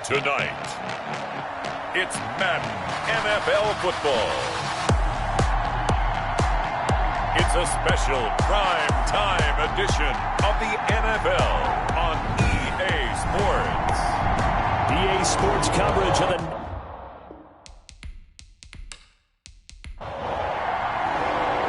Tonight, it's Madden NFL football. It's a special prime time edition of the NFL on EA Sports. EA Sports coverage of the...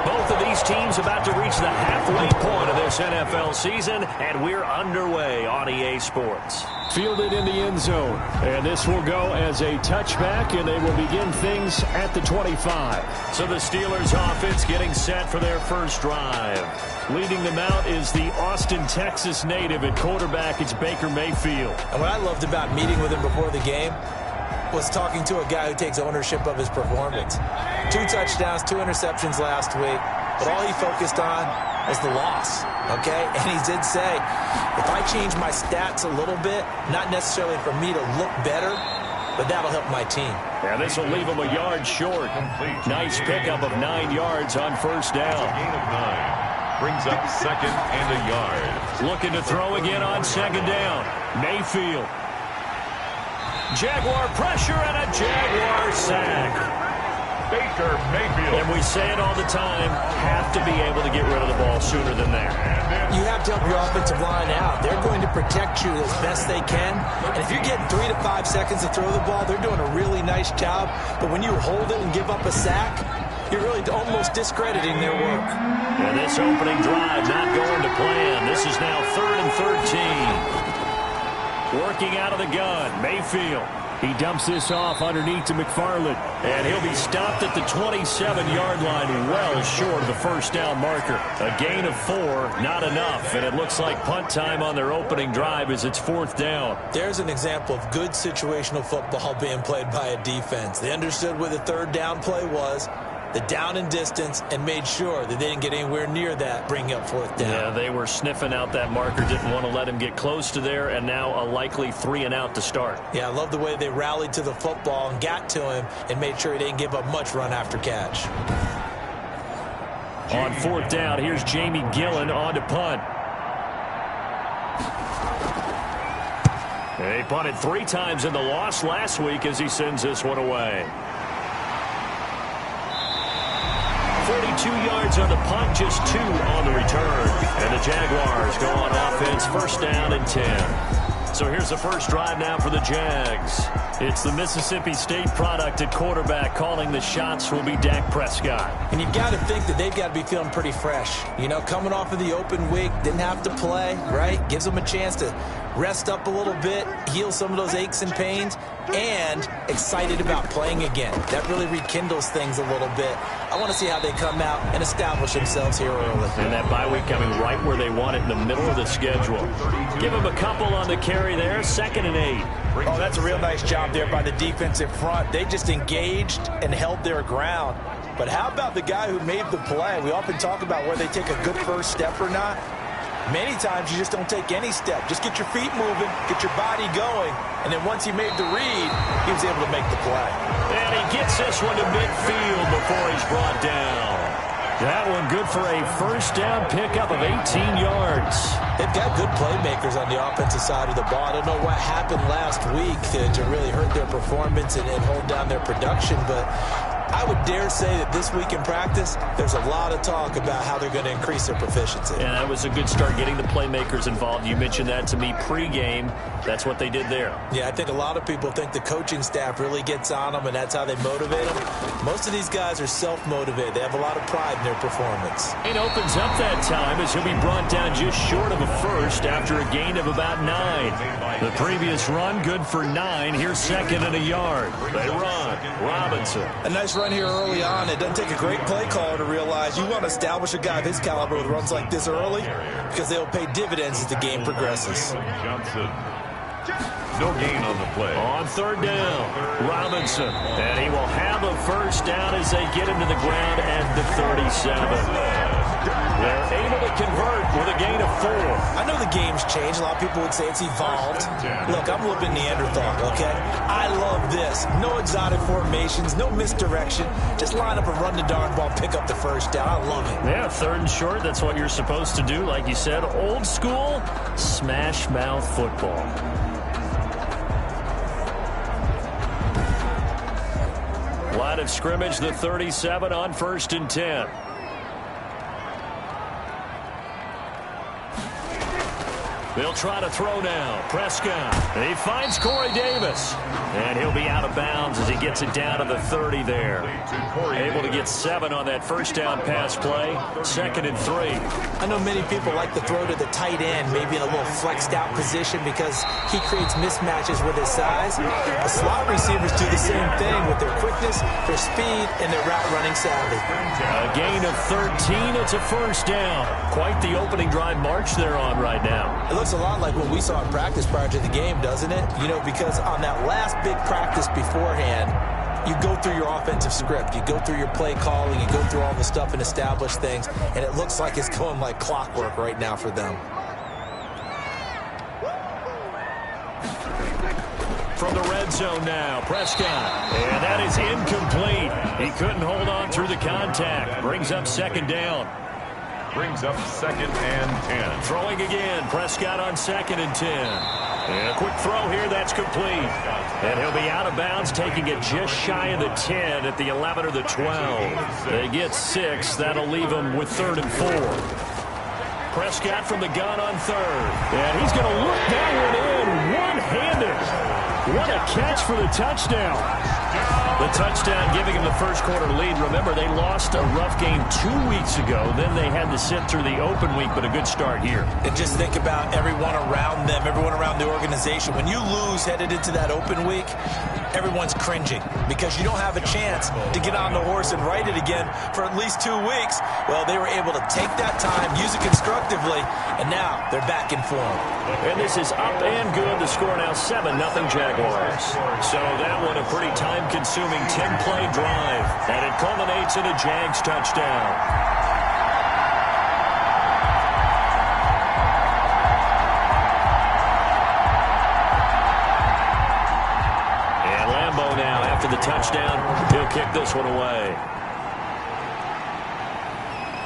Both of these teams about to reach the halfway point of this NFL season, and we're underway on EA Sports. Fielded in the end zone, and this will go as a touchback, and they will begin things at the 25. So the Steelers offense getting set for their first drive. Leading them out is the Austin, Texas native at quarterback. It's Baker Mayfield. And what I loved about meeting with him before the game was talking to a guy who takes ownership of his performance. 2 touchdowns, 2 interceptions last week, but all he focused on was the loss, okay? And he did say, if I change my stats a little bit, not necessarily for me to look better, but that'll help my team. Yeah, this will leave him a yard short. Nice pickup of 9 yards on first down. Gain of 9 brings up second and a yard. Looking to throw again on second down. Mayfield. Jaguar pressure and a Jaguar sack. Baker Mayfield. And we say it all the time, have to be able to get rid of the ball sooner than that. You have to help your offensive line out. They're going to protect you as best they can. And if you're getting 3 to 5 seconds to throw the ball, they're doing a really nice job. But when you hold it and give up a sack, you're really almost discrediting their work. And this opening drive not going to plan. This is now 3rd and 13. Working out of the gun, Mayfield. He dumps this off underneath to McFarland. And he'll be stopped at the 27-yard line, well short of the first down marker. A gain of 4, not enough. And it looks like punt time on their opening drive as it's 4th down. There's an example of good situational football being played by a defense. They understood where the 3rd down play was, the down and distance, and made sure that they didn't get anywhere near that, bringing up 4th down. Yeah, they were sniffing out that marker, didn't want to let him get close to there, and now a likely 3 and out to start. Yeah, I love the way they rallied to the football and got to him and made sure he didn't give up much run after catch. On 4th down, here's Jamie Gillen on to punt. They punted 3 times in the loss last week as he sends this one away. 42 yards on the punt, just 2 on the return. And the Jaguars go on offense, first down and 10. So here's the first drive now for the Jags. It's the Mississippi State product at quarterback. Calling the shots will be Dak Prescott. And you've got to think that they've got to be feeling pretty fresh. You know, coming off of the open week, didn't have to play, right? Gives them a chance to rest up a little bit, heal some of those aches and pains, and excited about playing again. That really rekindles things a little bit. I want to see how they come out and establish themselves here early. And that bye week coming right where they want it, in the middle of the schedule. Give them a couple on the carry there, 2nd and 8. Oh, that's a real nice job there by the defensive front. They just engaged and held their ground. But how about the guy who made the play? We often talk about whether they take a good first step or not. Many times you just don't take any step. Just get your feet moving, get your body going, and then once he made the read, he was able to make the play. And he gets this one to midfield before he's brought down. That one good for a first down pickup of 18 yards. They've got good playmakers on the offensive side of the ball. I don't know what happened last week to really hurt their performance and hold down their production, but I would dare say that this week in practice, there's a lot of talk about how they're going to increase their proficiency. And that was a good start, getting the playmakers involved. You mentioned that to me pregame. That's what they did there. Yeah, I think a lot of people think the coaching staff really gets on them, and that's how they motivate them. Most of these guys are self-motivated. They have a lot of pride in their performance. It opens up that time as he'll be brought down just short of a first after a gain of about 9. The previous run, good for 9. Here's 2nd and a yard. They run. Robinson. A nice run here early on. It doesn't take a great play caller to realize you want to establish a guy of his caliber with runs like this early because they'll pay dividends as the game progresses. Johnson. No gain on the play. On 3rd down, Robinson. And he will have a first down as they get him to the ground at the 37. They're able to convert with a gain of 4. I know the game's changed. A lot of people would say it's evolved. Look, I'm a little bit Neanderthal, okay? I love this. No exotic formations, no misdirection. Just line up and run the darn ball, pick up the first down. I love it. Yeah, 3rd and short. That's what you're supposed to do. Like you said, old school smash mouth football. Line of scrimmage, the 37 on 1st and 10. They'll try to throw now. Prescott. He finds Corey Davis. And he'll be out of bounds as he gets it down to the 30 there. Able to get 7 on that first down pass play. 2nd and 3. I know many people like to throw to the tight end, maybe in a little flexed out position because he creates mismatches with his size. The slot receivers do the same thing with their quickness, their speed, and their route running savvy. A gain of 13. It's a first down. Quite the opening drive march they're on right now. It looks a lot like what we saw in practice prior to the game, doesn't it? You know, because on that last big practice beforehand, you go through your offensive script. You go through your play calling. You go through all the stuff and establish things. And it looks like it's going like clockwork right now for them. From the red zone now, Prescott. And that is incomplete. He couldn't hold on through the contact. Brings up 2nd down. Brings up 2nd and 10. Throwing again. Prescott on 2nd and 10. And a quick throw here. That's complete. And he'll be out of bounds, taking it just shy of the 10 at the 11 or the 12. They get 6. That'll leave them with 3rd and 4. Prescott from the gun on 3rd. And he's going to look that one in one-handed. What a catch for the touchdown. The touchdown giving him the first quarter lead. Remember, they lost a rough game 2 weeks ago. Then they had to sit through the open week, but a good start here. And just think about everyone around them, everyone around the organization. When you lose headed into that open week, everyone's cringing because you don't have a chance to get on the horse and ride it again for at least 2 weeks. Well, they were able to take that time, use it constructively, and now they're back in form. And this is up and good. The score now 7-0 Jaguars. So that one a pretty time-consuming 10-play drive. And it culminates in a Jags touchdown. And Lambeau now, after the touchdown, he'll kick this one away.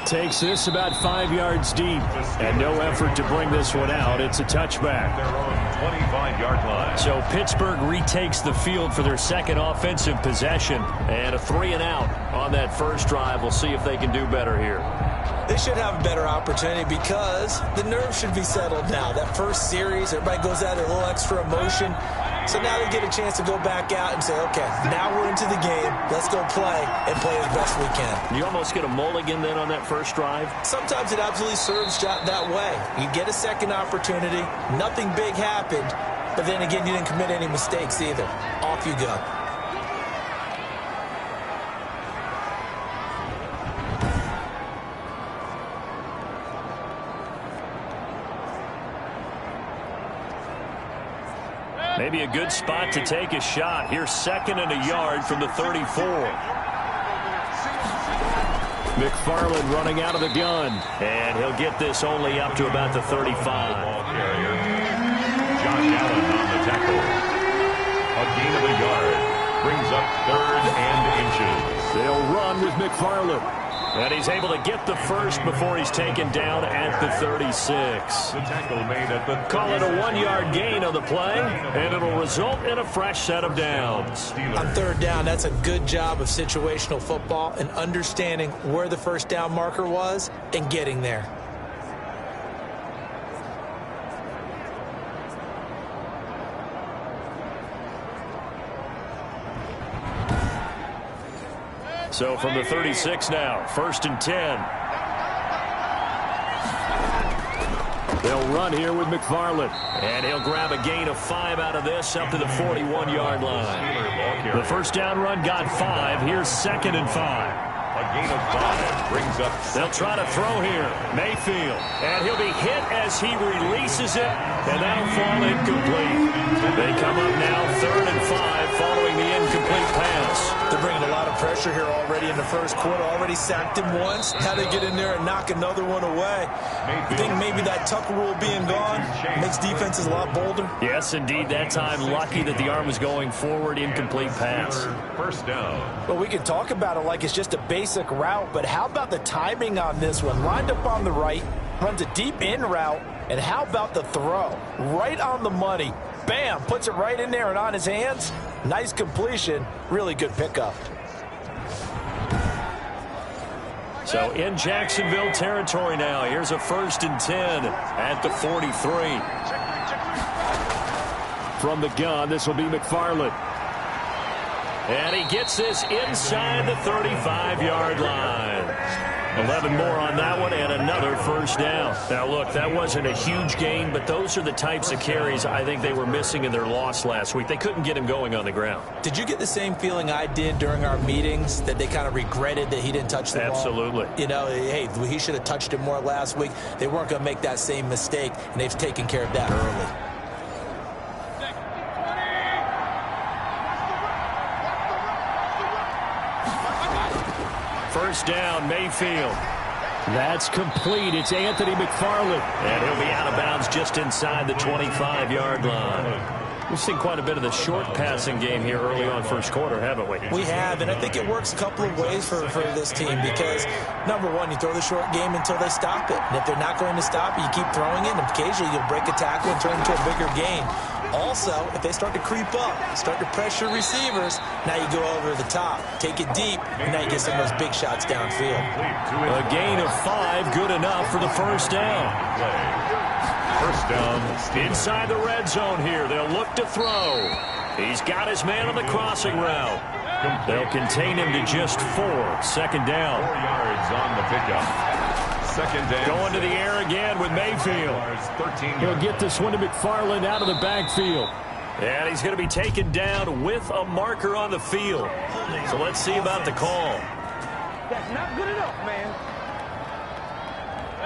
Takes this about 5 yards deep, and no effort to bring this one out. It's a touchback. Their own 25-yard line. So Pittsburgh retakes the field for their second offensive possession, and a 3-and-out on that first drive. We'll see if they can do better here. They should have a better opportunity because the nerves should be settled now. That first series, everybody goes out a little extra emotion. So now they get a chance to go back out and say, okay, now we're into the game. Let's go play and play as best we can. You almost get a mulligan then on that first drive? Sometimes it absolutely serves that way. You get a second opportunity. Nothing big happened. But then again, you didn't commit any mistakes either. Off you go. Maybe a good spot to take a shot. Here's 2nd and a yard from the 34. McFarland running out of the gun. And he'll get this only up to about the 35. Ball carrier. Josh Allen on the tackle. A gain of a yard. Brings up 3rd and inches. They'll run with McFarland. And he's able to get the first before he's taken down at the 36. The tackle made at the 36. Call it a 1-yard gain on the play, and it'll result in a fresh set of downs. On 3rd down, that's a good job of situational football and understanding where the first down marker was and getting there. So from the 36 now, 1st and 10. They'll run here with McFarland. And he'll grab a gain of 5 out of this up to the 41-yard line. The first down run got 5. Here's 2nd and 5. A gain of 5 brings up. They'll try to throw here. Mayfield. And he'll be hit as he releases it. And that'll fall incomplete. They come up now 3rd and 5 following the incomplete pass. They're bringing a lot of pressure here already in the first quarter. Already sacked him once. How they get in there and knock another one away. You think maybe that Tucker rule being gone makes defenses a lot bolder? Yes, indeed. That time, lucky that the arm was going forward. Incomplete pass. First down. Well, we can talk about it like it's just a basic route, but how about the timing on this one? Lined up on the right, runs a deep in route, and how about the throw? Right on the money. Bam, puts it right in there and on his hands. Nice completion. Really good pickup. So in Jacksonville territory now. Here's a 1st and 10 at the 43. From the gun, this will be McFarland. And he gets this inside the 35-yard line. 11 more on that one and another 1st down. Now, look, that wasn't a huge gain, but those are the types of carries I think they were missing in their loss last week. They couldn't get him going on the ground. Did you get the same feeling I did during our meetings, that they kind of regretted that he didn't touch the ball? Absolutely. You know, hey, he should have touched it more last week. They weren't going to make that same mistake, and they've taken care of that early. First down, Mayfield. That's complete. It's Anthony McFarland. And he'll be out of bounds just inside the 25-yard line. We've seen quite a bit of the short passing game here early on first quarter, haven't we? We have, and I think it works a couple of ways for this team because, number one, you throw the short game until they stop it. And if they're not going to stop it, you keep throwing it, and occasionally you'll break a tackle and turn it into a bigger gain. Also, if they start to creep up, start to pressure receivers, now you go over the top, take it deep, and now you get some of those big shots downfield. A gain of 5, good enough for the 1st down. First down. Inside the red zone here. They'll look to throw. He's got his man on the crossing route. They'll contain him to just 4. 2nd down. 4 yards on the pickup. 2nd down. Going to the air again with Mayfield. 13 He'll get this one to McFarland out of the backfield. And he's going to be taken down with a marker on the field. So let's see about the call. That's not good enough, man.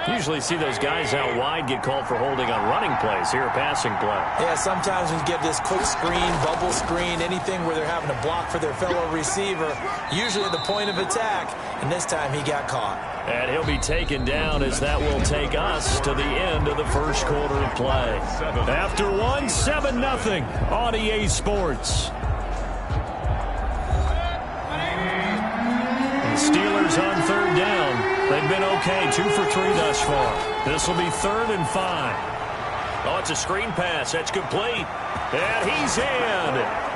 Usually see those guys out wide get called for holding on running plays. Here, a passing play. Yeah, sometimes when you get this quick screen, bubble screen, anything where they're having to block for their fellow receiver, usually at the point of attack, and this time he got caught. And he'll be taken down as that will take us to the end of the first quarter of play. After one, 7-0 on EA Sports. The Steelers on 3rd down. They've been okay, 2 for 3 thus far. This will be 3rd and 5. Oh, it's a screen pass. That's complete. And he's in.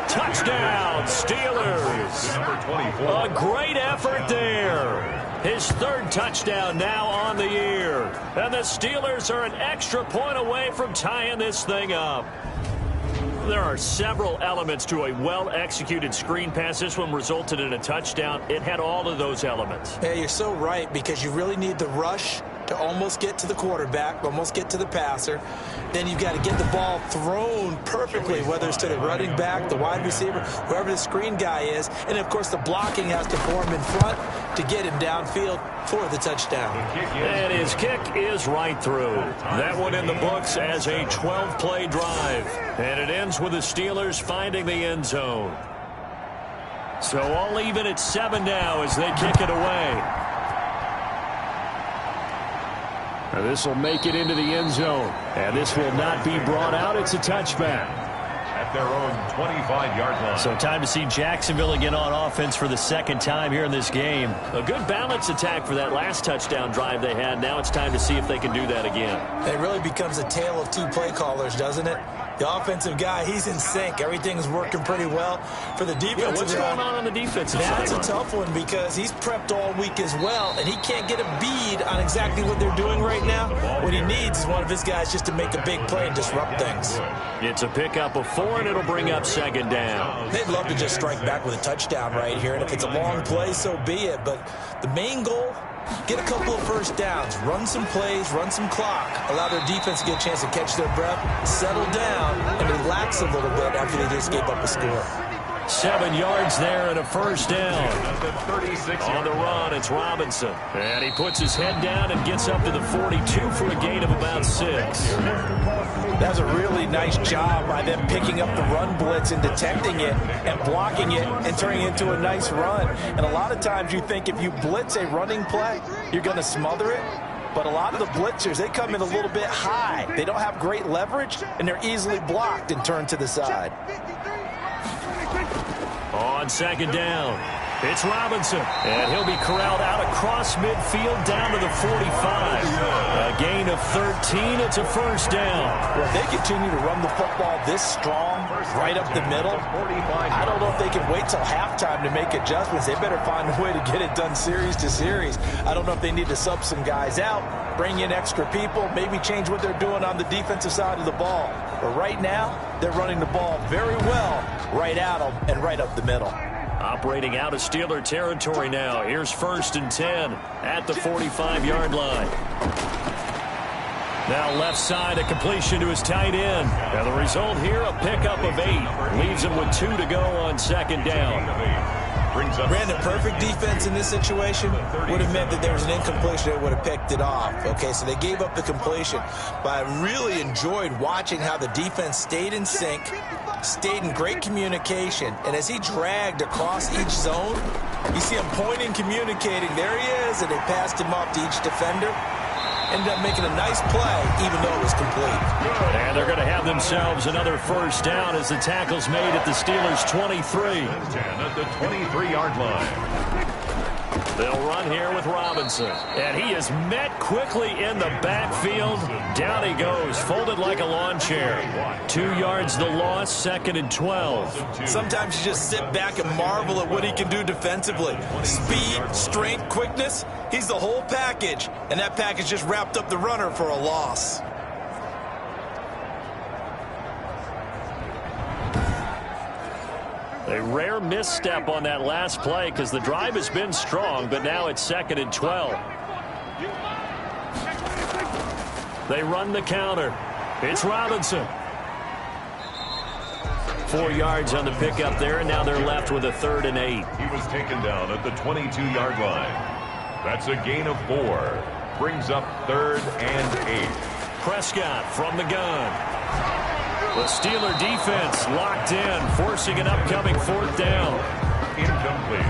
Touchdown, Steelers. Number 24. A great effort there. His 3rd touchdown now on the year. And the Steelers are an extra point away from tying this thing up. There are several elements to a well-executed screen pass. This one resulted in a touchdown. It had all of those elements. Yeah, you're so right, because you really need the rush to almost get to the quarterback, almost get to the passer. Then you've got to get the ball thrown perfectly, whether it's to the running back, the wide receiver, whoever the screen guy is. And, of course, the blocking has to form in front to get him downfield for the touchdown. And his kick is right through. That one in the books as a 12-play drive. And it ends with the Steelers finding the end zone. So all even at 7 now as they kick it away. Now this will make it into the end zone. And this will not be brought out. It's a touchback. At their own 25-yard line. So time to see Jacksonville again on offense for the 2nd time here in this game. A good balance attack for that last touchdown drive they had. Now it's time to see if they can do that again. It really becomes a tale of 2 play callers, doesn't it? The offensive guy, he's in sync. Everything's working pretty well. For the defensive Yeah, what's going on the defensive side? That's a tough one because he's prepped all week as well, and he can't get a bead on exactly what they're doing right now. What he needs is one of his guys just to make a big play and disrupt things. It's a pickup of 4, and it'll bring up 2nd down. They'd love to just strike back with a touchdown right here, and if it's a long play, so be it. But the main goal, get a couple of 1st downs, run some plays, run some clock, allow their defense to get a chance to catch their breath, settle down, and relax a little bit after they just gave up a score. 7 yards there and a 1st down. On the run, it's Robinson. And he puts his head down and gets up to the 42 for a gain of about 6. That's a really nice job by them picking up the run blitz and detecting it and blocking it and turning it into a nice run. And a lot of times you think if you blitz a running play, you're going to smother it. But a lot of the blitzers, they come in a little bit high. They don't have great leverage, and they're easily blocked and turned to the side. On 2nd down. It's Robinson, and he'll be corralled out across midfield down to the 45. A gain of 13. It's a first down. Well, if they continue to run the football this strong, right up the middle, I don't know if they can wait till halftime to make adjustments. They better find a way to get it done series to series. I don't know if they need to sub some guys out, bring in extra people, maybe change what they're doing on the defensive side of the ball. But right now, they're running the ball very well right at them and right up the middle. Operating out of Steeler territory now. Here's 1st and 10 at the 45-yard line. Now left side, a completion to his tight end. And the result here, a pickup of 8. Leaves him with 2 to go on 2nd down. Brandon, perfect defense in this situation would have meant that there was an incompletion that would have picked it off. Okay, so they gave up the completion. But I really enjoyed watching how the defense stayed in sync, stayed in great communication, and as he dragged across each zone, you see him pointing, communicating. There he is, and they passed him off to each defender. Ended up making a nice play, even though it was complete. And they're going to have themselves another first down as the tackle's made at the Steelers' 23. At the 23-yard line. They'll run here with Robinson. And he is met quickly in the backfield. Down he goes, folded like a lawn chair. 2 yards the loss, 2nd and 12. Sometimes you just sit back and marvel at what he can do defensively. Speed, strength, quickness, he's the whole package. And that package just wrapped up the runner for a loss. A rare misstep on that last play because the drive has been strong, but now it's 2nd and 12. They run the counter. It's Robinson. 4 yards on the pickup there, and now they're left with a 3rd and 8. He was taken down at the 22-yard line. That's a gain of 4. Brings up 3rd and 8. Prescott from the gun. The Steeler defense locked in, forcing an upcoming 4th down. Incomplete.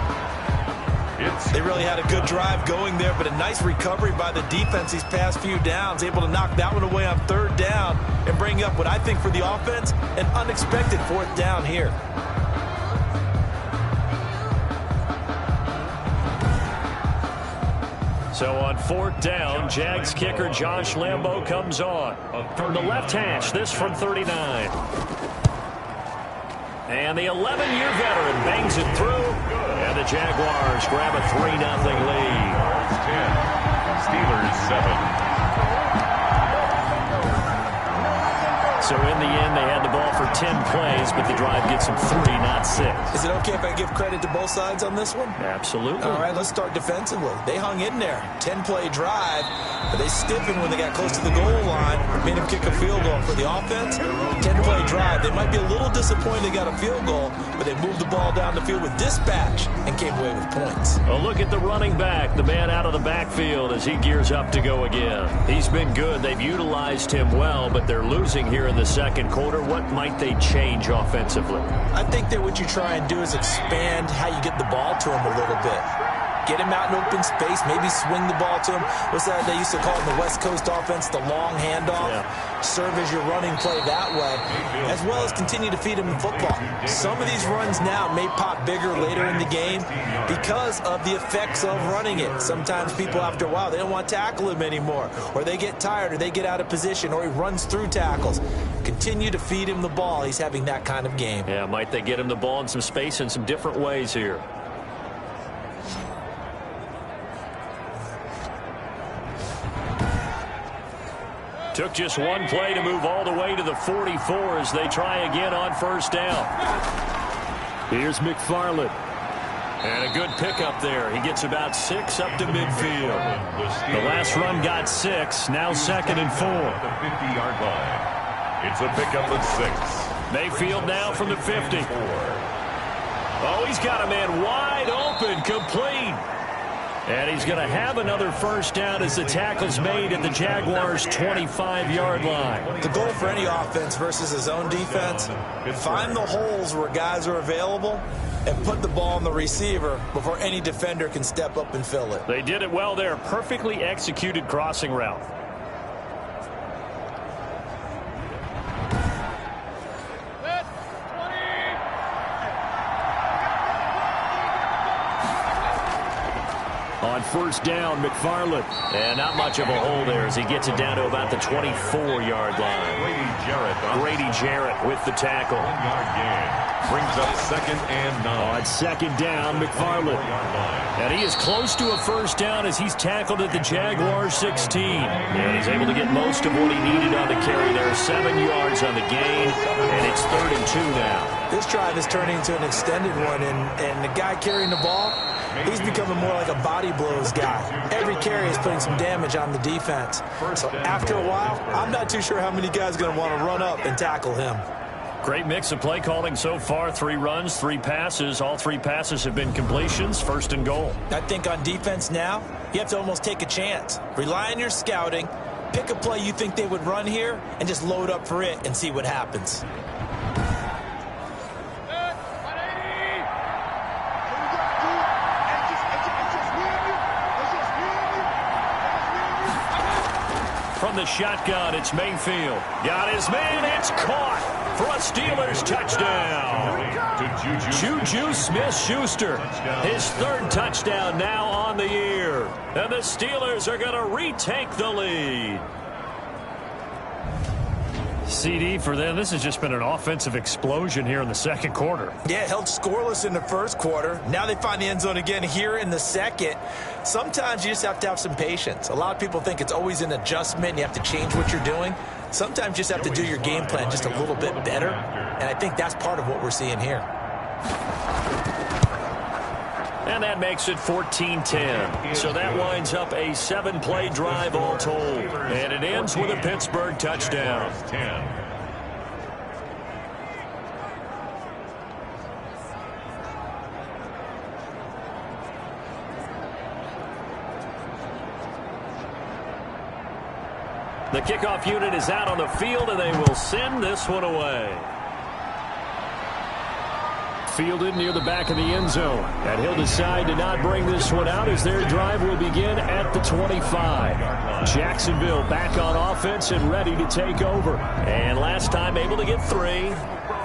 They really had a good drive going there, but a nice recovery by the defense these past few downs, able to knock that one away on 3rd down and bring up what I think for the offense, an unexpected 4th down here. So on 4th down, Jags kicker Josh Lambo comes on. From the left hash, this from 39. And the 11-year veteran bangs it through. And the Jaguars grab a 3-0 lead. 10. Steelers 7. So in the end, they had the ball for 10 plays, but the drive gets them 3, not 6. Is it okay if I give credit to both sides on this one? Absolutely. All right, let's start defensively. They hung in there. 10-play drive, but they stiffened when they got close to the goal line, made them kick a field goal. For the offense, 10-play drive. They might be a little disappointed they got a field goal, but they moved the ball down the field with dispatch and came away with points. A look at the running back, the man out of the backfield as he gears up to go again. He's been good. They've utilized him well, but they're losing here in the 2nd quarter. What might they change offensively? I think that what you try and do is expand how you get the ball to him a little bit. Get him out in open space, maybe swing the ball to him. What's that they used to call it in the West Coast offense, the long handoff? Yeah. Serve as your running play that way, as well as continue to feed him the football. Some of these runs now may pop bigger later in the game because of the effects of running it. Sometimes people, after a while, they don't want to tackle him anymore, or they get tired, or they get out of position, or he runs through tackles. Continue to feed him the ball. He's having that kind of game. Yeah, might they get him the ball in some space in some different ways here. Took just one play to move all the way to the 44 as they try again on 1st down. Here's McFarland. And a good pickup there. He gets about 6 up to midfield. The last run got 6. Now 2nd and 4. The 50-yard line. It's a pickup of 6. Mayfield now from the 50. Oh, he's got a man wide open, complete. And he's going to have another 1st down as the tackle's made at the Jaguars' 25-yard line. The goal for any offense versus his own defense, find the holes where guys are available and put the ball on the receiver before any defender can step up and fill it. They did it well there. Perfectly executed crossing route. On first down, McFarland. And not much of a hole there as he gets it down to about the 24-yard line. Grady Jarrett with the tackle. 1-yard gain. Brings up 2nd and 9. On second down, McFarland. And he is close to a first down as he's tackled at the Jaguars 16. And he's able to get most of what he needed on the carry there. 7 yards on the gain, and it's 3rd and 2 now. This drive is turning into an extended one, and the guy carrying the ball, he's becoming more like a body blows guy. Every carry is putting some damage on the defense. So after a while, I'm not too sure how many guys are going to want to run up and tackle him. Great mix of play calling so far. 3 runs, 3 passes. All 3 passes have been completions. 1st and goal. I think on defense now, you have to almost take a chance. Rely on your scouting. Pick a play you think they would run here and just load up for it and see what happens. From the shotgun, it's Mayfield. Got his man. It's caught for a Steelers touchdown. Juju Smith-Schuster, his 3rd touchdown now on the year. And the Steelers are going to retake the lead. CD for them. This has just been an offensive explosion here in the 2nd quarter. Yeah, held scoreless in the 1st quarter. Now they find the end zone again here in the 2nd. Sometimes you just have to have some patience. A lot of people think it's always an adjustment. You have to change what you're doing. Sometimes you just have to do your game plan just a little bit better. And I think that's part of what we're seeing here. And that makes it 14-10. So that winds up a 7-play drive all told. And it ends with a Pittsburgh touchdown. The kickoff unit is out on the field, and they will send this one away. Fielded near the back of the end zone. And he'll decide to not bring this one out as their drive will begin at the 25. Jacksonville back on offense and ready to take over. And last time able to get 3.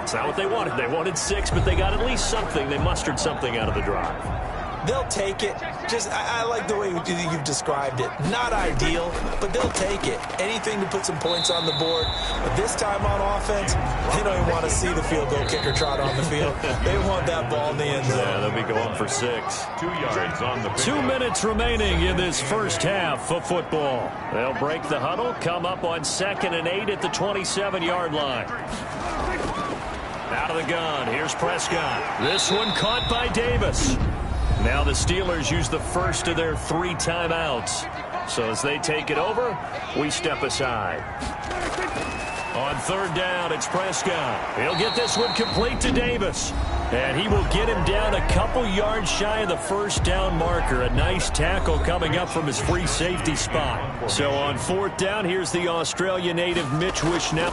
It's not what they wanted. They wanted 6, but they got at least something. They mustered something out of the drive. They'll take it. I like the way you've described it. Not ideal, but they'll take it. Anything to put some points on the board. But this time on offense, they don't even want to see the field goal kicker trot on the field. They want that ball in the end zone. Yeah, they'll be going for 6. 2 yards on the 2 minutes remaining in this first half of football. They'll break the huddle, come up on 2nd and 8 at the 27-yard line. Out of the gun, here's Prescott. This one caught by Davis. Now the Steelers use the first of their 3 timeouts. So as they take it over, we step aside. On 3rd down, it's Prescott. He'll get this one complete to Davis. And he will get him down a couple yards shy of the first down marker. A nice tackle coming up from his free safety spot. So on 4th down, here's the Australia native Mitch Wishnell.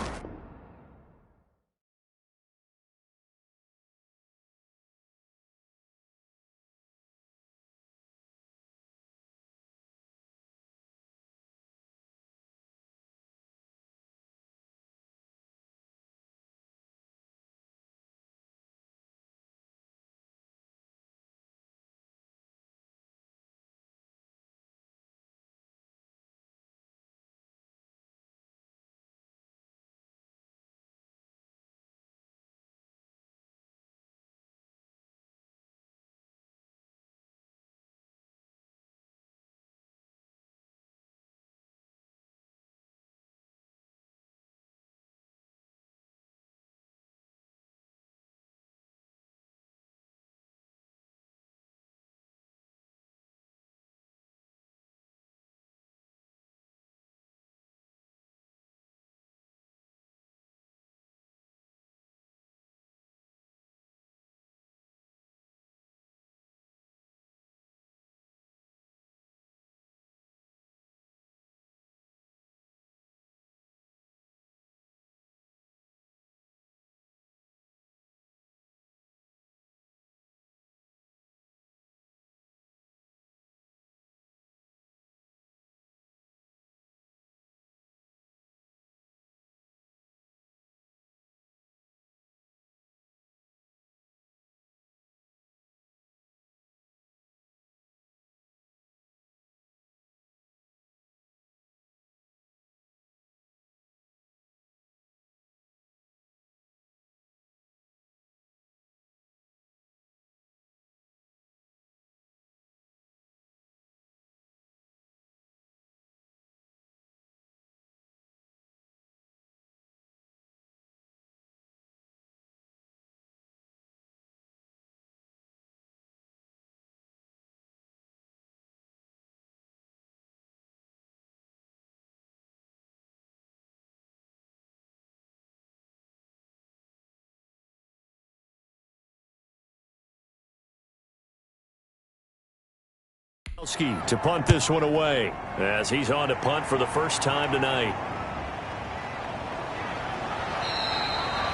to punt this one away as he's on to punt for the first time tonight.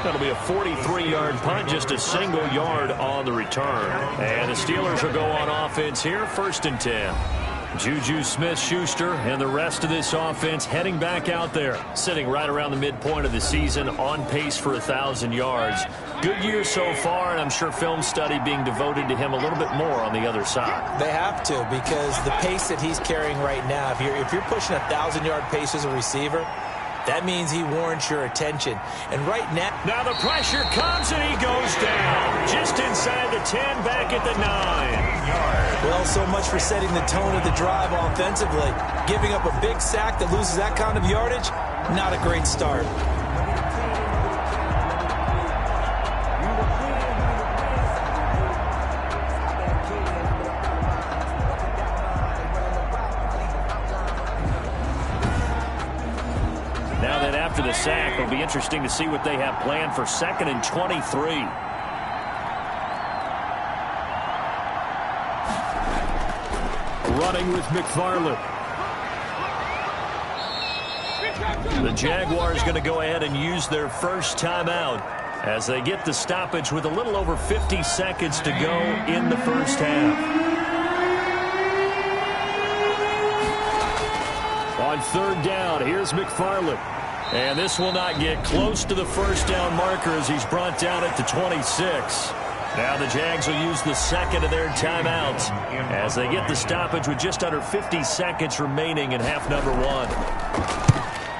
That'll be a 43-yard punt, just a single yard on the return. And the Steelers will go on offense here, 1st and 10. Juju Smith-Schuster and the rest of this offense heading back out there, sitting right around the midpoint of the season, on pace for 1,000 yards. Good year so far, and I'm sure film study being devoted to him a little bit more on the other side. They have to, because the pace that he's carrying right now, if you're pushing 1,000-yard pace as a receiver, that means he warrants your attention. And right now the pressure comes and he goes down. Just inside the 10, back at the 9. Well, so much for setting the tone of the drive offensively. Giving up a big sack that loses that kind of yardage, not a great start. After the sack, it'll be interesting to see what they have planned for 2nd and 23. Running with McFarland. The Jaguars going to go ahead and use their first timeout as they get the stoppage with a little over 50 seconds to go in the first half. On 3rd down, here's McFarland. And this will not get close to the first down marker as he's brought down at the 26. Now the Jags will use the second of their timeouts as they get the stoppage with just under 50 seconds remaining in half number 1.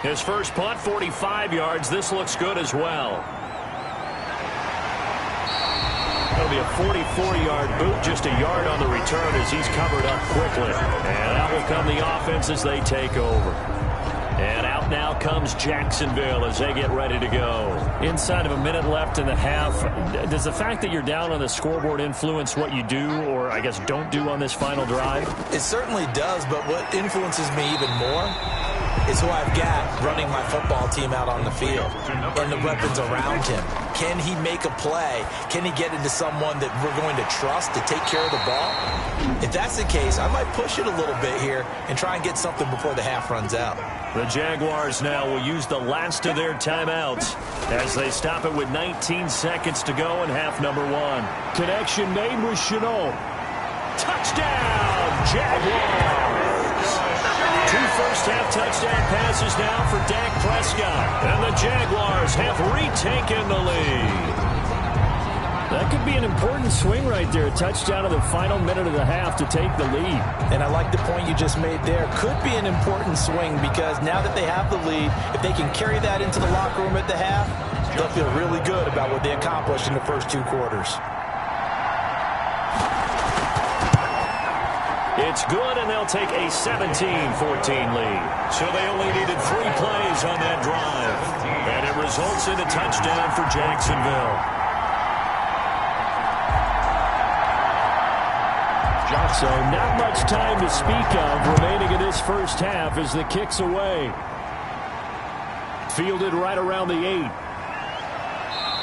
His first punt, 45 yards. This looks good as well. That'll be a 44-yard boot, just a yard on the return as he's covered up quickly. And out will come the offense as they take over. And out now comes Jacksonville as they get ready to go. Inside of a minute left in the half, does the fact that you're down on the scoreboard influence what you do, or I guess don't do on this final drive? It certainly does, but what influences me even more is who I've got running my football team out on the field and the weapons around him. Can he make a play? Can he get into someone that we're going to trust to take care of the ball? If that's the case, I might push it a little bit here and try and get something before the half runs out. The Jaguars now will use the last of their timeouts as they stop it with 19 seconds to go in half number 1. Connection made with Chenault. Touchdown, Jaguars! 2 first-half touchdown passes now for Dak Prescott. And the Jaguars have retaken the lead. That could be an important swing right there. A touchdown in the final minute of the half to take the lead. And I like the point you just made there. Could be an important swing because now that they have the lead, if they can carry that into the locker room at the half, they'll feel really good about what they accomplished in the first 2 quarters. It's good, and they'll take a 17-14 lead. So they only needed 3 plays on that drive. And it results in a touchdown for Jacksonville. So not much time to speak of remaining in this first half as the kick's away. Fielded right around the 8.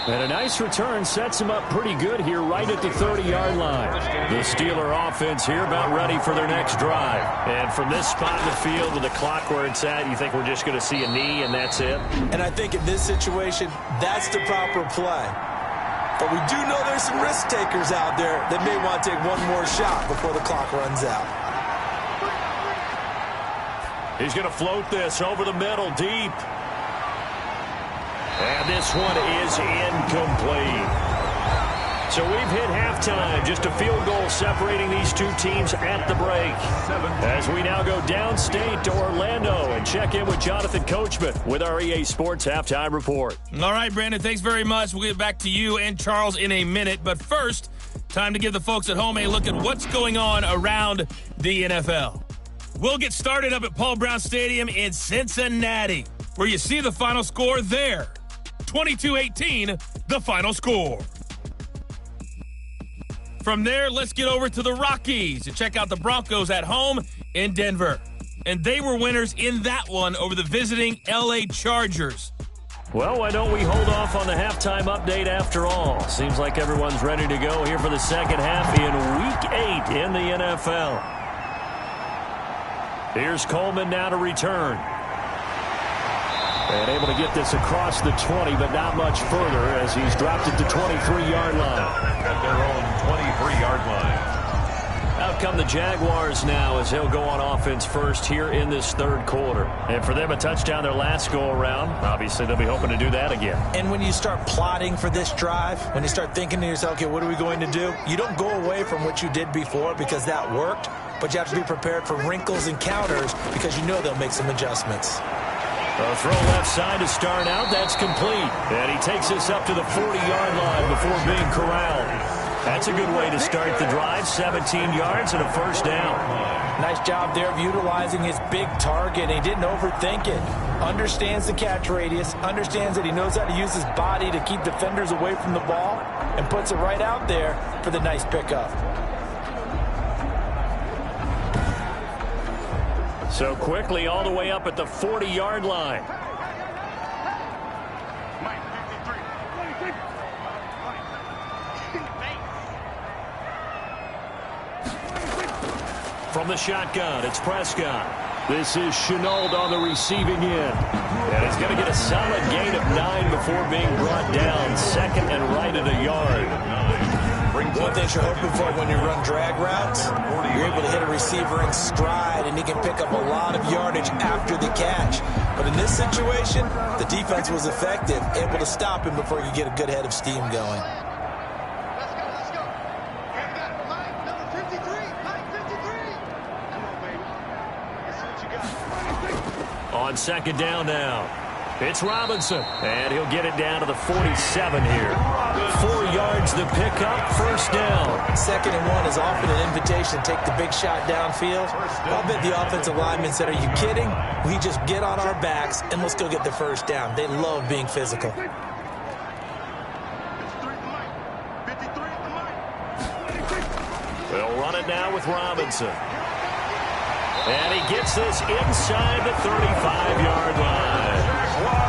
And a nice return sets him up pretty good here right at the 30-yard line. The Steeler offense here about ready for their next drive. And from this spot in the field with the clock where it's at, you think we're just going to see a knee and that's it? And I think in this situation, that's the proper play. But we do know there's some risk takers out there that may want to take one more shot before the clock runs out. He's going to float this over the middle deep. And this one is incomplete. So we've hit halftime. Just a field goal separating these 2 teams at the break. As we now go downstate to Orlando and check in with Jonathan Coachman with our EA Sports Halftime Report. All right, Brandon, thanks very much. We'll get back to you and Charles in a minute. But first, time to give the folks at home a look at what's going on around the NFL. We'll get started up at Paul Brown Stadium in Cincinnati, where you see the final score there. 22-18, the final score. From there, let's get over to the Rockies to check out the Broncos at home in Denver. And they were winners in that one over the visiting L.A. Chargers. Well, why don't we hold off on the halftime update after all? Seems like everyone's ready to go here for the second half in Week 8 in the NFL. Here's Coleman now to return. And able to get this across the 20, but not much further as he's dropped it to 23-yard line. At their own 23-yard line. Out come the Jaguars now as he'll go on offense first here in this third quarter. And for them, a touchdown their last go-around. Obviously, they'll be hoping to do that again. And when you start plotting for this drive, when you start thinking to yourself, okay, what are we going to do? You don't go away from what you did before because that worked, but you have to be prepared for wrinkles and counters because you know they'll make some adjustments. A throw left side to start out. That's complete. And he takes this up to the 40-yard line before being corralled. That's a good way to start the drive. 17 yards and a first down. Nice job there of utilizing his big target. He didn't overthink it. Understands the catch radius. Understands that he knows how to use his body to keep defenders away from the ball. And puts it right out there for the nice pickup. So quickly all the way up at the 40-yard line. From the shotgun, it's Prescott. This is Chenault on the receiving end. And he's going to get a solid gain of 9 before being brought down. Second and right at a yard. One thing you're hoping for when you run drag routes, you're able to hit a receiver in stride, and he can pick up a lot of yardage after the catch. But in this situation, the defense was effective, able to stop him before he could get a good head of steam going. On second down now, it's Robinson, and he'll get it down to the 47 here. 4 yards the pickup, first down. Second and 1 is often an invitation to take the big shot downfield. I'll bet the offensive linemen said, are you kidding? We just get on our backs, and let's go get the first down. They love being physical. They'll run it now with Robinson. And he gets this inside the 35-yard line.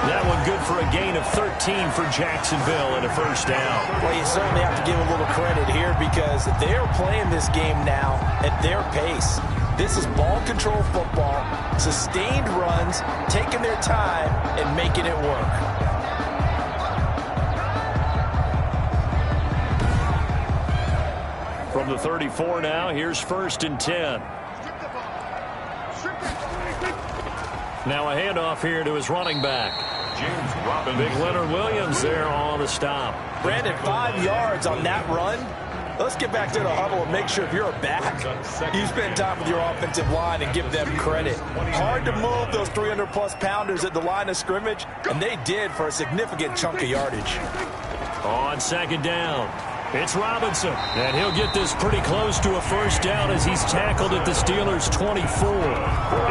That one good for a gain of 13 for Jacksonville and a first down. Well, you certainly have to give a little credit here because they're playing this game now at their pace. This is ball control football, sustained runs, taking their time and making it work. From the 34 now, here's first and 10. Now a handoff here to his running back. James Robinson. Big Leonard Williams there on the stop. Brandon, 5 yards on that run. Let's get back to the huddle and make sure if you're a back, you spend time with your offensive line and give them credit. Hard to move those 300-plus pounders at the line of scrimmage, and they did for a significant chunk of yardage. On second down, it's Robinson, and he'll get this pretty close to a first down as he's tackled at the Steelers' 24.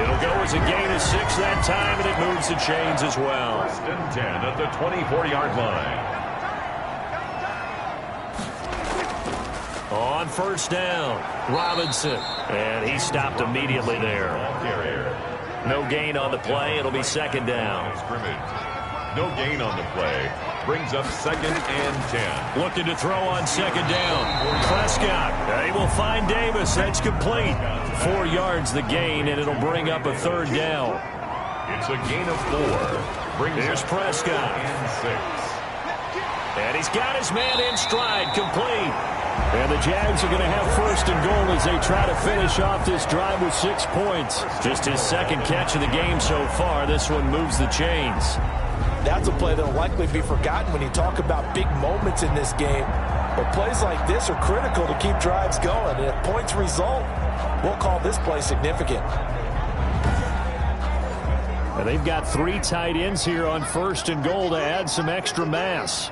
It'll go as a gain of 6 that time, and it moves the chains as well. First and 10 at the 24-yard line. On first down, Robinson, and he stopped immediately there. No gain on the play. It'll be second down. No gain on the play. Brings up second and 10. Looking to throw on second down. Prescott. He will find Davis. That's complete. 4 yards the gain, and it'll bring up a third down. It's a gain of 4. Here's Prescott. And 6. And he's got his man in stride, complete. And the Jags are going to have first and goal as they try to finish off this drive with 6 points. Just his second catch of the game so far. This one moves the chains. That's a play that will likely be forgotten when you talk about big moments in this game. But plays like this are critical to keep drives going. And if points result, we'll call this play significant. And they've got 3 tight ends here on first and goal to add some extra mass.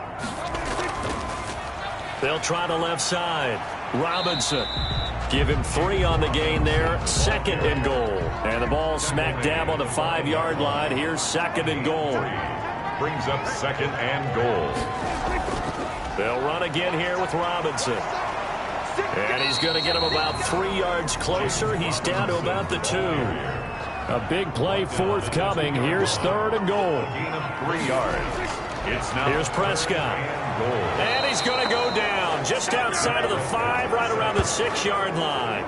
They'll try the left side. Robinson. Give him 3 on the gain there. Second and goal. And the ball smack dab on the 5-yard line. Here's second and goal. Brings up second and goal. They'll run again here with Robinson. And he's going to get him about 3 yards closer. He's down to about the 2. A big play forthcoming. Here's third and goal. Gain of 3 yards. It's now Here's Prescott. And he's going to go down just outside of the 5, right around the 6-yard line.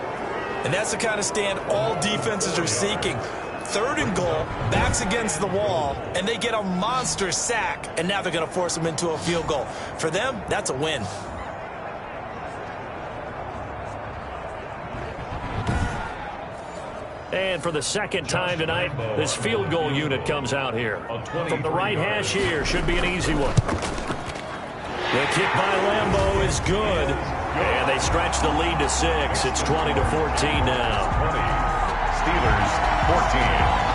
And that's the kind of stand all defenses are seeking. 3rd and goal, backs against the wall, and they get a monster sack, and now they're going to force them into a field goal. For them, that's a win. And for the second time tonight, this field goal unit comes out here. From the right hash here, should be an easy one. The kick by Lambeau is good. And they stretch the lead to 6. It's 20-14 now. 20. Steelers 14.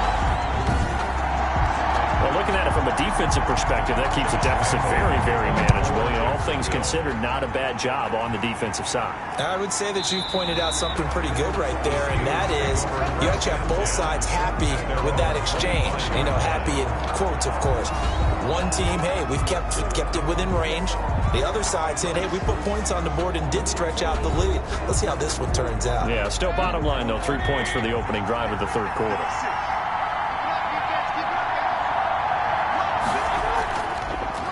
Well, looking at it from a defensive perspective, that keeps the deficit very, very manageable. You know, all things considered, not a bad job on the defensive side. I would say that you've pointed out something pretty good right there, and that is you actually have both sides happy with that exchange. You know, happy in quotes, of course. One team, hey, we've kept it within range. The other side saying, hey, we put points on the board and did stretch out the lead. Let's see how this one turns out. Yeah, still bottom line, though, 3 points for the opening drive of the 3rd quarter.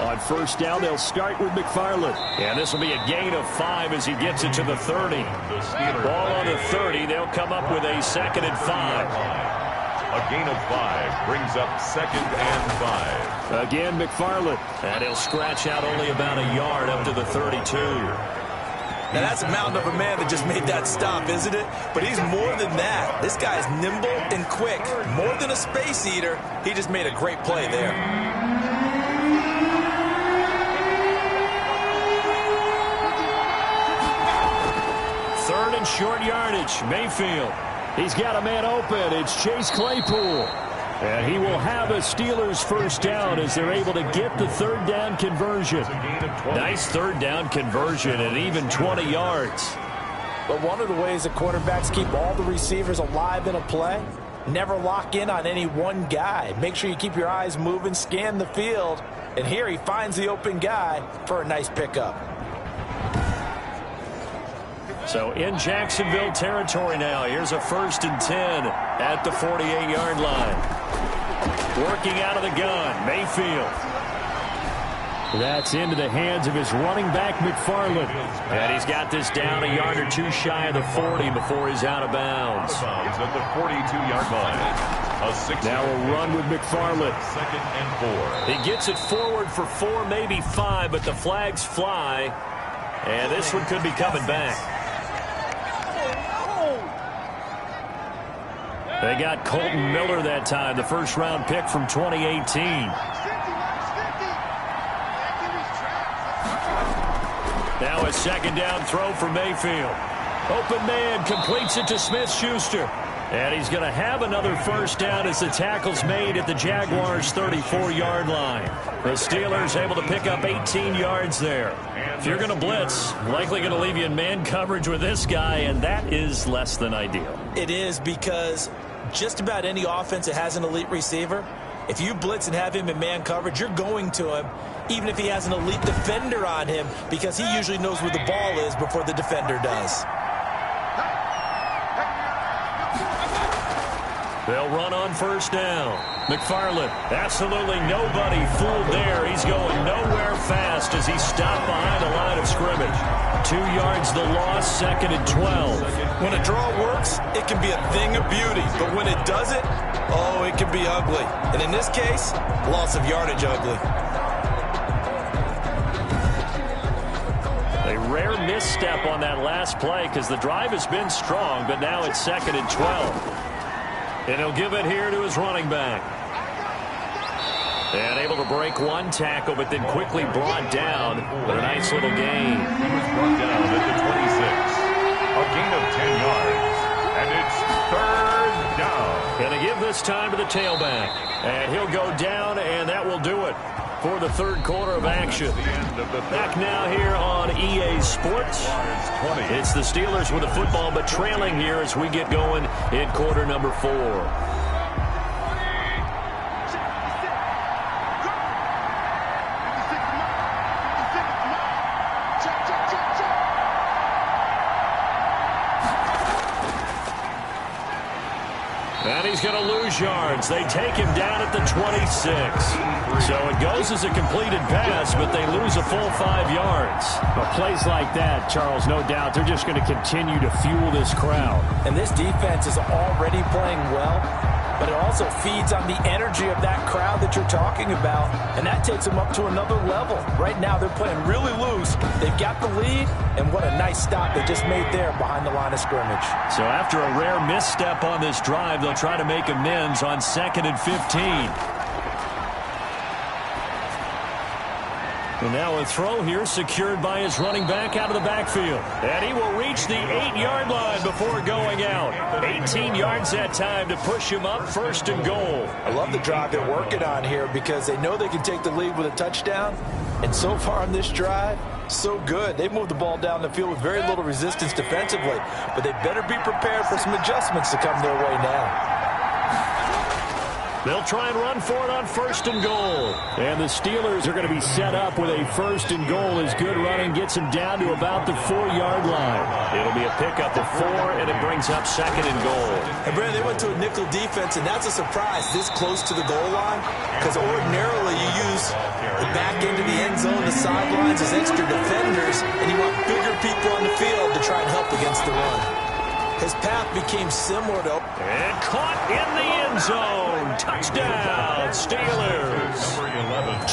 On 1st down, they'll start with McFarland. And this will be a gain of 5 as he gets it to the 30. Ball on the 30. They'll come up with a 2nd and 5. A gain of 5 brings up 2nd and 5. Again, McFarland. And he'll scratch out only about a yard up to the 32. Now, that's a mountain of a man that just made that stop, isn't it? But he's more than that. This guy's nimble and quick. More than a space eater, he just made a great play there. Short yardage, Mayfield. He's got a man open. It's Chase Claypool. And he will have a Steelers 1st down as they're able to get the 3rd down conversion. Nice 3rd down conversion and even 20 yards. But one of the ways that quarterbacks keep all the receivers alive in a play, never lock in on any one guy. Make sure you keep your eyes moving, scan the field. And here he finds the open guy for a nice pickup. So in Jacksonville territory now. Here's a 1st and 10 at the 48-yard line. Working out of the gun, Mayfield. That's into the hands of his running back, McFarland. And he's got this down a yard or 2 shy of the 40 before he's out of bounds. At the 42-yard line. Now a run with McFarland. 2nd and 4. He gets it forward for 4, maybe 5, but the flags fly. And this one could be coming back. They got Colton Miller that time, the 1st-round pick from 2018. Now a 2nd down throw for Mayfield. Open man completes it to Smith-Schuster. And he's going to have another 1st down as the tackle's made at the Jaguars' 34-yard line. The Steelers able to pick up 18 yards there. If you're going to blitz, likely going to leave you in man coverage with this guy, and that is less than ideal. It is, because just about any offense that has an elite receiver, if you blitz and have him in man coverage, you're going to him, even if he has an elite defender on him, because he usually knows where the ball is before the defender does. They'll run on 1st down. McFarland, absolutely nobody fooled there. He's going nowhere fast as he's stopped behind the line of scrimmage. 2 yards the loss, 2nd and 12. When a draw works, it can be a thing of beauty. But when it doesn't, oh, it can be ugly. And in this case, loss of yardage ugly. A rare misstep on that last play because the drive has been strong, but now it's 2nd and 12. And he'll give it here to his running back. And able to break 1 tackle, but then quickly brought down with a nice little gain. He was brought down at the 26. A gain of 10 yards. And it's 3rd down. Going to give this time to the tailback. And he'll go down, and that will do it for the 3rd quarter of action. Back now here on EA Sports. It's the Steelers with the football, but trailing here as we get going in quarter number 4. And he's going to lose 6 yards. They take him down at the 26. So it goes as a completed pass, but they lose a full 5 yards. Well, plays like that, Charles, no doubt, they're just going to continue to fuel this crowd. And this defense is already playing well, but it also feeds on the energy of that crowd that you're talking about, and that takes them up to another level. Right now, they're playing really loose. They've got the lead, and what a nice stop they just made there behind the line of scrimmage. So after a rare misstep on this drive, they'll try to make amends on 2nd and 15. And now a throw here secured by his running back out of the backfield. And he will reach the 8-yard line before going out. 18 yards that time to push him up 1st and goal. I love the drive they're working on here because they know they can take the lead with a touchdown. And so far on this drive, so good. They've moved the ball down the field with very little resistance defensively. But they better be prepared for some adjustments to come their way now. They'll try and run for it on 1st and goal. And the Steelers are going to be set up with a 1st and goal as good running gets him down to about the 4-yard line. It'll be a pickup of 4, and it brings up 2nd and goal. And Brandon, they went to a nickel defense, and that's a surprise this close to the goal line, because ordinarily you use the back end of the end zone, the sidelines as extra defenders, and you want bigger people on the field to try and help against the run. His path became similar to... And caught in the end zone. Touchdown, Steelers.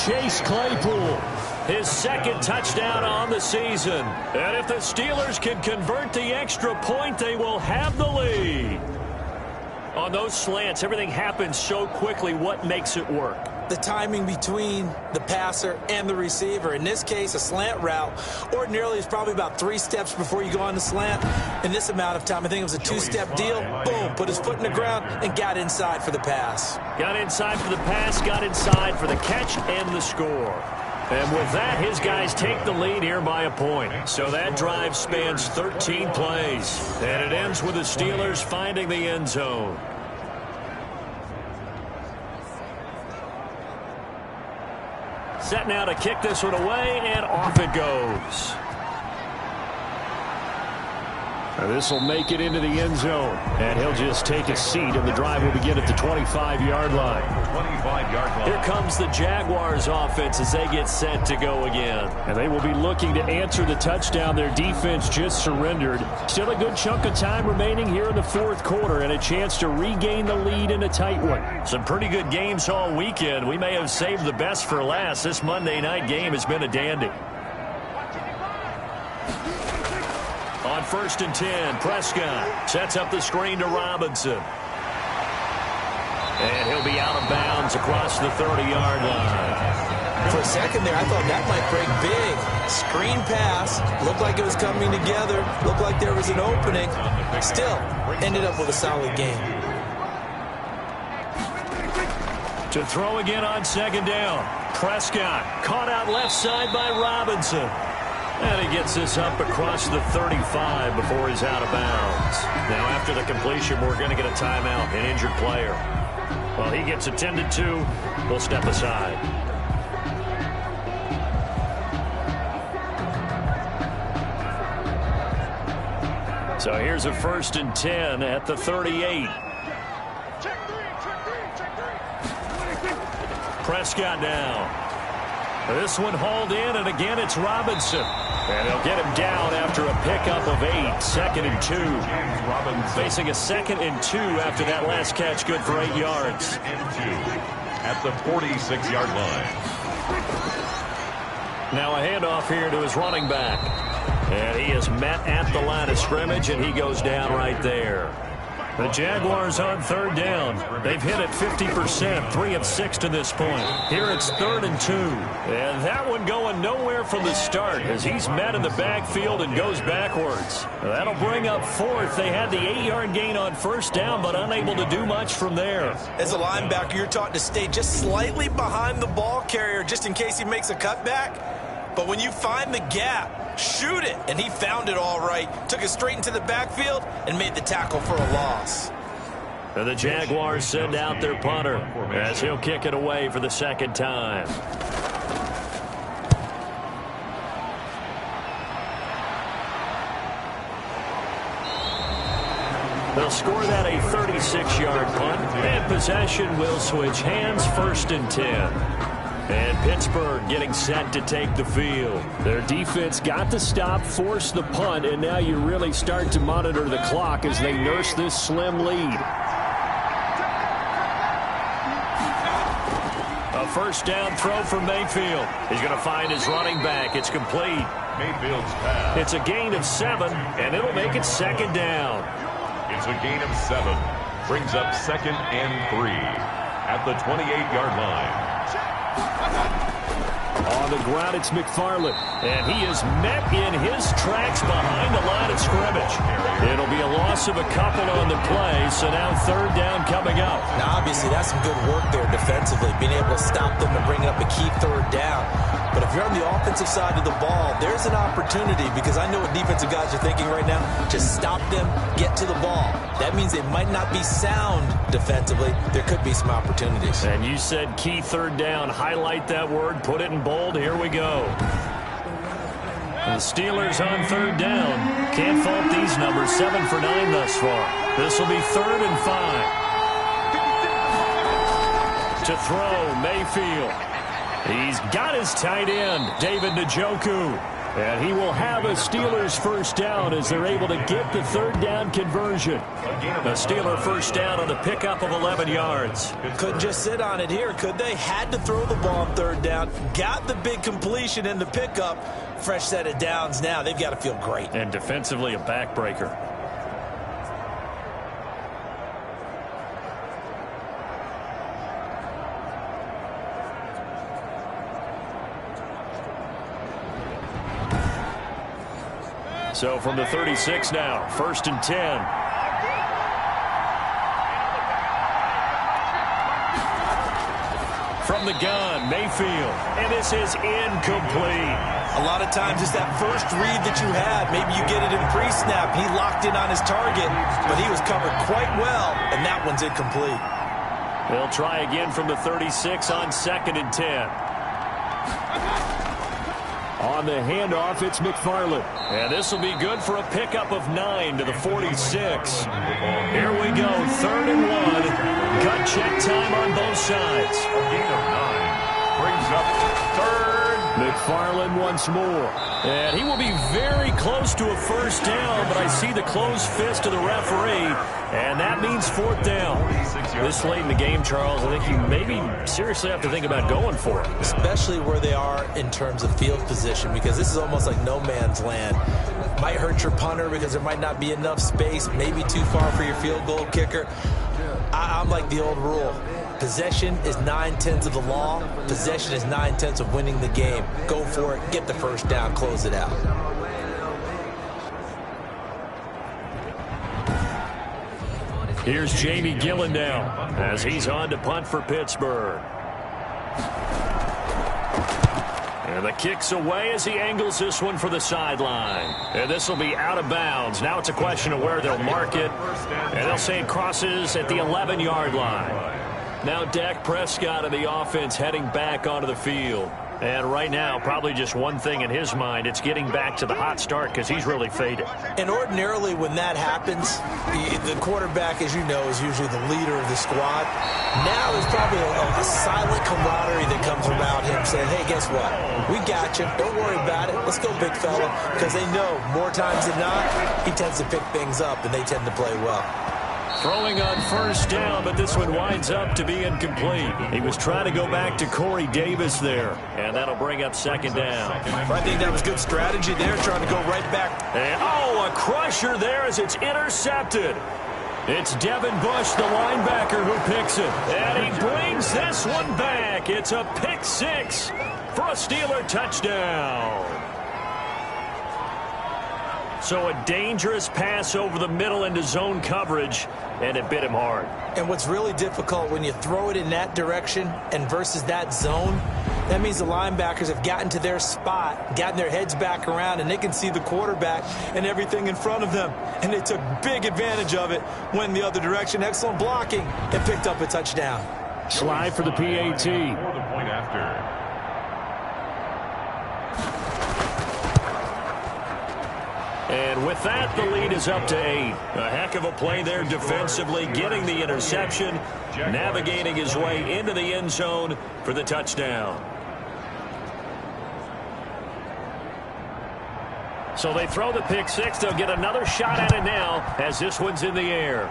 Chase Claypool. His 2nd touchdown on the season. And if the Steelers can convert the extra point, they will have the lead. On those slants, everything happens so quickly. What makes it work? The timing between the passer and the receiver. In this case, a slant route ordinarily is probably about 3 steps before you go on the slant. In this amount of time, I think it was a 2-step deal. Boom, put his foot in the ground and got inside for the pass. Got inside for the pass, got inside for the catch and the score. And with that, his guys take the lead here by a point. So that drive spans 13 plays. And it ends with the Steelers finding the end zone. Set now to kick this one away, and off it goes. This will make it into the end zone, and he'll just take a seat, and the drive will begin at the 25-yard line. 25-yard line. Here comes the Jaguars offense as they get set to go again. And they will be looking to answer the touchdown their defense just surrendered. Still a good chunk of time remaining here in the 4th quarter, and a chance to regain the lead in a tight one. Some pretty good games all weekend. We may have saved the best for last. This Monday night game has been a dandy. On 1st and 10, Prescott sets up the screen to Robinson. And he'll be out of bounds across the 30-yard line. For a second there, I thought that might break big. Screen pass. Looked like it was coming together. Looked like there was an opening. Still, ended up with a solid game. To throw again on 2nd down. Prescott caught out left side by Robinson. And he gets this up across the 35 before he's out of bounds. Now, after the completion, we're going to get a timeout, an injured player. Well, he gets attended to. We'll step aside. So here's a 1st and 10 at the 38. Prescott now. This one hauled in, and again it's Robinson. And they'll get him down after a pickup of 8, 2nd and 2. Robinson Facing a 2nd and 2 after that last catch, good for 8 yards. at the 46-yard line. Now a handoff here to his running back. And he is met at the line of scrimmage, and he goes down right there. The Jaguars on 3rd down. They've hit it 50%, 3 of 6 to this point. Here it's 3rd and 2. And that one going nowhere from the start as he's met in the backfield and goes backwards. That'll bring up 4th. They had the 8-yard gain on 1st down, but unable to do much from there. As a linebacker, you're taught to stay just slightly behind the ball carrier just in case he makes a cutback. But when you find the gap, shoot it. And he found it all right. Took it straight into the backfield and made the tackle for a loss. And the Jaguars send out their punter as he'll kick it away for the 2nd time. They'll score that a 36-yard punt, and possession will switch hands, 1st and 10. And Pittsburgh getting set to take the field. Their defense got the stop, forced the punt, and now you really start to monitor the clock as they nurse this slim lead. A 1st down throw from Mayfield. He's going to find his running back. It's complete. Mayfield's pass. It's a gain of 7, and it'll make it 2nd down. It's a gain of 7. Brings up 2nd and 3 at the 28-yard line. On the ground, it's McFarland. And he is met in his tracks behind the line of scrimmage. It'll be a loss of a couple on the play, so now 3rd down coming up. Now, obviously, that's some good work there defensively, being able to stop them and bring up a key 3rd down. But if you're on the offensive side of the ball, there's an opportunity, because I know what defensive guys are thinking right now. Just stop them, get to the ball. That means they might not be sound defensively. There could be some opportunities. And you said key 3rd down. Highlight that word, put it in bold. Here we go. The Steelers on 3rd down. Can't fault these numbers. 7 for 9 thus far. This will be 3rd and 5. To throw, Mayfield. He's got his tight end, David Njoku. And he will have a Steelers 1st down as they're able to get the 3rd down conversion. A Steeler 1st down on the pickup of 11 yards. Couldn't just sit on it here, could they? Had to throw the ball on 3rd down. Got the big completion in the pickup. Fresh set of downs now. They've got to feel great. And defensively, a backbreaker. So from the 36 now, 1st and 10. From the gun, Mayfield. And this is incomplete. A lot of times it's that first read that you had. Maybe you get it in pre-snap. He locked in on his target, but he was covered quite well, and that one's incomplete. They'll try again from the 36 on 2nd and 10. On the handoff, it's McFarland. And this will be good for a pickup of 9 to the 46. Here we go, 3rd and 1. Gut check time on both sides. A gain of 9. Brings up 3rd. McFarland once more. And he will be very close to a 1st down, but I see the closed fist of the referee, and that means 4th down. This late in the game, Charles, I think you maybe seriously have to think about going for it. Especially where they are in terms of field position, because this is almost like no man's land. Might hurt your punter because there might not be enough space, maybe too far for your field goal kicker. I'm like the old rule. Possession is 9/10 of the law. Possession is 9/10 of winning the game. Go for it. Get the 1st down. Close it out. Here's Jamie Gillen now as he's on to punt for Pittsburgh. And the kick's away as he angles this one for the sideline. And this will be out of bounds. Now it's a question of where they'll mark it. And they'll say it crosses at the 11-yard line. Now Dak Prescott and the offense heading back onto the field. And right now, probably just one thing in his mind. It's getting back to the hot start because he's really faded. And ordinarily when that happens, the quarterback, as you know, is usually the leader of the squad. Now there's probably a silent camaraderie that comes about him saying, hey, guess what? We got you. Don't worry about it. Let's go, big fella. Because they know more times than not, he tends to pick things up, and they tend to play well. Throwing on 1st down, but this one winds up to be incomplete. He was trying to go back to Corey Davis there, and that'll bring up 2nd down. I think that was good strategy there, trying to go right back. And, a crusher there as it's intercepted. It's Devin Bush, the linebacker, who picks it. And he brings this one back. It's a pick 6 for a Steeler touchdown. So a dangerous pass over the middle into zone coverage, and it bit him hard. And what's really difficult when you throw it in that direction and versus that zone, that means the linebackers have gotten to their spot, gotten their heads back around, and they can see the quarterback and everything in front of them. And they took big advantage of it, went in the other direction. Excellent blocking, and picked up a touchdown. Slide for the PAT. For the point after. And with that, the lead is up to 8. A heck of a play there defensively, getting the interception, navigating his way into the end zone for the touchdown. So they throw the pick six. They'll get another shot at it now as this one's in the air.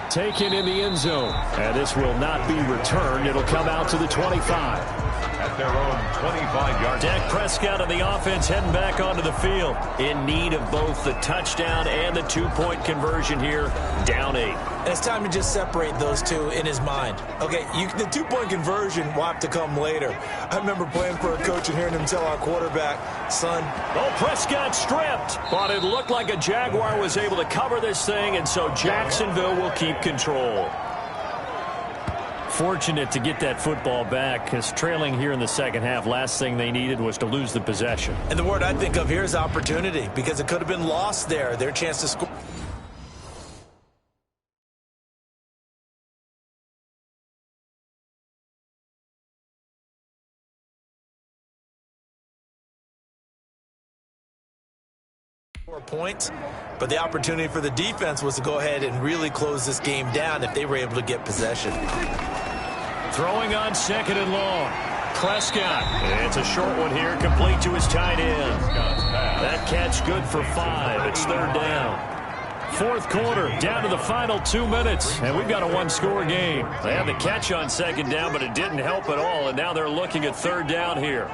Taken in the end zone. And this will not be returned. It'll come out to the 25. At their own 25-yard. Dak Prescott and the offense heading back onto the field. In need of both the touchdown and the two-point conversion here. Down 8. And it's time to just separate those two in his mind. Okay, the two-point conversion will have to come later. I remember playing for a coach and hearing him tell our quarterback, son. Oh, Prescott stripped. But it looked like a Jaguar was able to cover this thing, and so Jacksonville will keep control. Fortunate to get that football back, because trailing here in the second half, last thing they needed was to lose the possession. And the word I think of here is opportunity, because it could have been lost there. Their chance to score. Points, but the opportunity for the defense was to go ahead and really close this game down if they were able to get possession. Throwing on second and long. Prescott. It's a short one here, complete to his tight end. That catch good for 5. It's third down. Fourth quarter, down to the final 2 minutes, and we've got a one-score game. They had the catch on second down, but it didn't help at all, and now they're looking at third down here.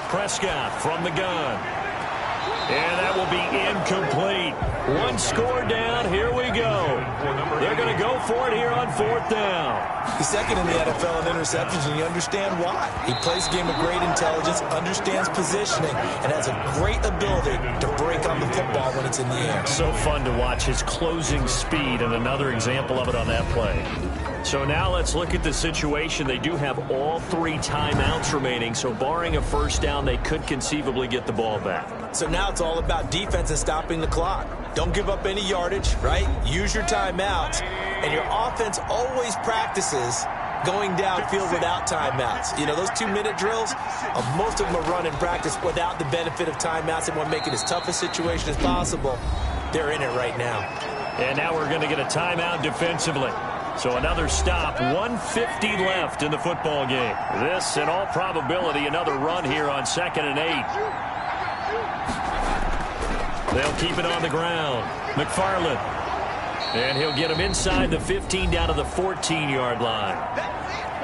Prescott from the gun. And that will be incomplete. One score down. Here we go. They're going to go for it here on fourth down. He's second in the NFL in interceptions, and you understand why. He plays a game of great intelligence, understands positioning, and has a great ability to break on the football when it's in the air. So fun to watch his closing speed, and another example of it on that play. So now let's look at the situation. They do have all 3 timeouts remaining, so barring a first down, they could conceivably get the ball back. So now it's all about defense and stopping the clock. Don't give up any yardage, right? Use your timeouts. And your offense always practices going downfield without timeouts. You know, those 2-minute drills, most of them are run in practice without the benefit of timeouts. They want to make it as tough a situation as possible. They're in it right now. And now we're going to get a timeout defensively. So another stop, 1:50 left in the football game. This, in all probability, another run here on 2nd and 8. They'll keep it on the ground. McFarland. And he'll get him inside the 15 down to the 14-yard line.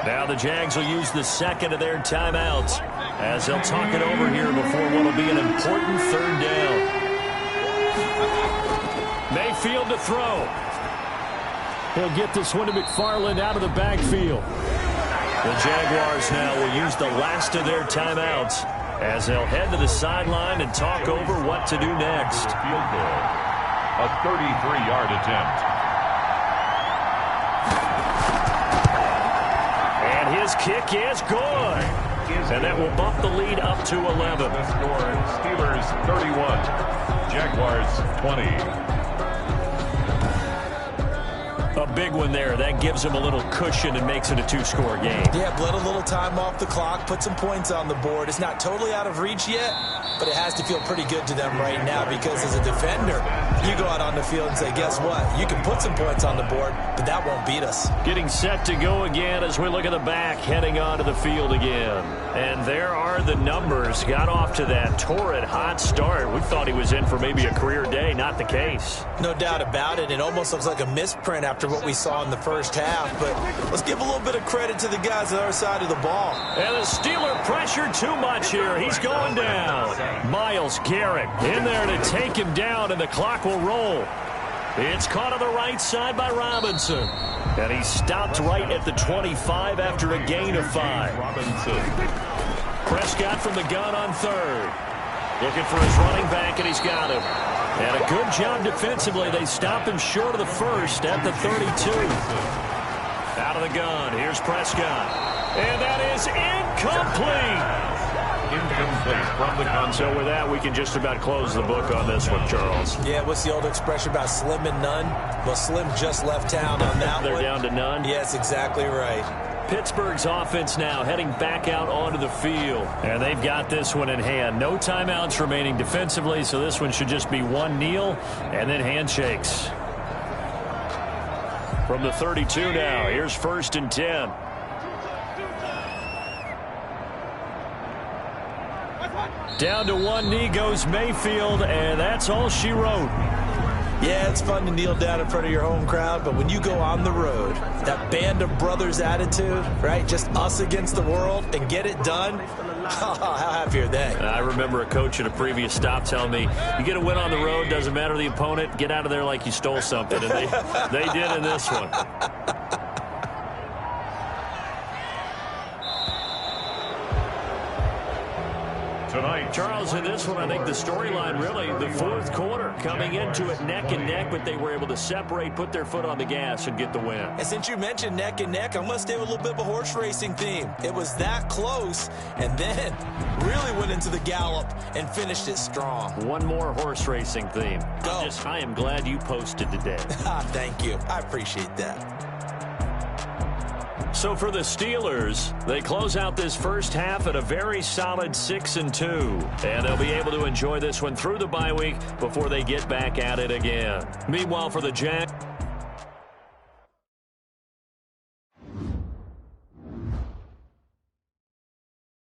Now the Jags will use the second of their timeouts as they'll talk it over here before what will be an important third down. Mayfield to throw. He'll get this one to McFarland out of the backfield. The Jaguars now will use the last of their timeouts as they'll head to the sideline and talk over what to do next. Field goal. A 33-yard attempt. And his kick is good. And that will bump the lead up to 11. The score, Steelers 31, Jaguars 20. A big one there. That gives them a little cushion and makes it a 2-score game. Yeah, bled a little time off the clock, put some points on the board. It's not totally out of reach yet, but it has to feel pretty good to them right now because as a defender, you go out on the field and say, guess what? You can put some points on the board, but that won't beat us. Getting set to go again as we look at the back, heading onto the field again. And there are the numbers. Got off to that torrid hot start. We thought he was in for maybe a career day. Not the case. No doubt about it. It almost looks like a misprint after what we saw in the first half, but let's give a little bit of credit to the guys on the other side of the ball. And the Steeler pressure too much here. He's going down. Myles Garrett in there to take him down, and the clock will roll. It's caught on the right side by Robinson. And he stopped right at the 25 after a gain of 5. Robinson. Prescott from the gun on third. Looking for his running back, and he's got him. And a good job defensively. They stop him short of the first at the 32. Out of the gun. Here's Prescott. And that is incomplete. Incomplete from the gun. So with that, we can just about close the book on this one, Charles. Yeah, what's the old expression about slim and none? Well, Slim just left town on that one. They're down to none? Yes, exactly right. Pittsburgh's offense now heading back out onto the field. And they've got this one in hand. No timeouts remaining defensively, so this one should just be one kneel and then handshakes. From the 32 now, here's 1st and 10. Down to one knee goes Mayfield, and that's all she wrote. Yeah, it's fun to kneel down in front of your home crowd, but when you go on the road, that band of brothers attitude, right? Just us against the world and get it done. How happy are they? I remember a coach at a previous stop telling me, you get a win on the road, doesn't matter the opponent, get out of there like you stole something. And they did in this one. Tonight, Charles, in this one, I think the storyline really, the fourth quarter, coming into it neck and neck, but they were able to separate, put their foot on the gas, and get the win. And since you mentioned neck and neck, I'm going to stay with a little bit of a horse racing theme. It was that close, and then really went into the gallop and finished it strong. One more horse racing theme. Go. I am glad you posted today. Thank you. I appreciate that. So for the Steelers, they close out this first half at a very solid 6-2. And they'll be able to enjoy this one through the bye week before they get back at it again. Meanwhile, for the Jags,